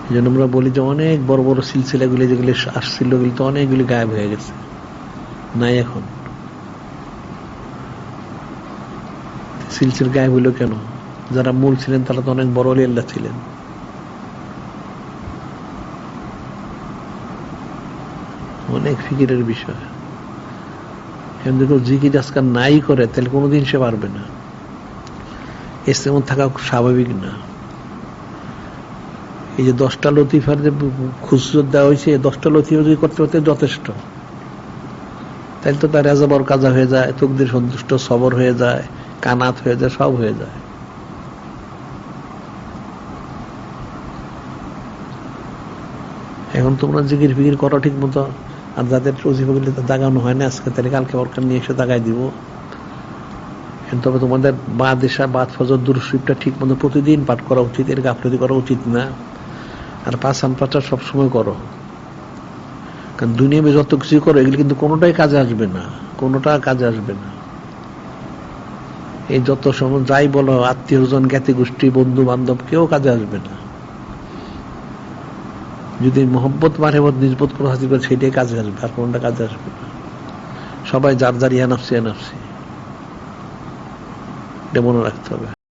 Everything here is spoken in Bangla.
এই জন্য আমরা বলি যে অনেক বড় বড় সিলসিলাগুলি যেগুলি আসছিল ওগুলি তো অনেকগুলি গায়েব হয়ে গেছে, নাই এখন। সিলসিল গায়েব হইল কেন? যারা মূল ছিলেন তারা তো অনেক বড় আল্লাহ ছিলেন। অনেক ফিকিরের বিষয়। যদি কেউ জিকির আজকাল নাই করে তাহলে কোনোদিন সে পারবে না, ইসলাম থাকা স্বাভাবিক না। এই যে 10টা লতিফার যে খুচরত দেওয়া হয়েছে, 10টা লতিফা যদি করতে করতে যথেষ্ট, তাহলে তো তার রেজা বর কাজা হয়ে যায়, তকদির সন্তুষ্ট, সবর হয়ে যায়, কানাত হয়ে যায়, সব হয়ে যায়। এখন তোমরা জিকির ফিকির করো ঠিক মতো, আর যাদের ওজিফাগুলি দাগানো হয় না আজকে, তাহলে কালকে ওরকার নিয়ে এসে দাগাই দিব। তবে তোমাদের বাদ এসা বাদ ফজর দুরূদ শরীফটা ঠিক মতো প্রতিদিন পাঠ করা উচিত, এর গাফলতি করা উচিত না। আর পাঁচান পাঁচা সবসময় করো, কারণ দুনিয়ায় যত কিছু করো এগুলি কিন্তু কোনোটাই কাজে আসবে না, কোনোটা কাজে আসবে না। এই যত সময় যাই বলো, আত্মীয় স্বজন, জ্ঞাতি গোষ্ঠী, বন্ধু বান্ধব, কেউ কাজে আসবে না। যদি মহব্বত মারেবত নিজবত কোনো হাসিল করে সেটাই কাজে আসবে, আর কোনটা কাজে আসবে না। সবাই যার যার ইয়া নাফসি এটা মনে রাখতে হবে।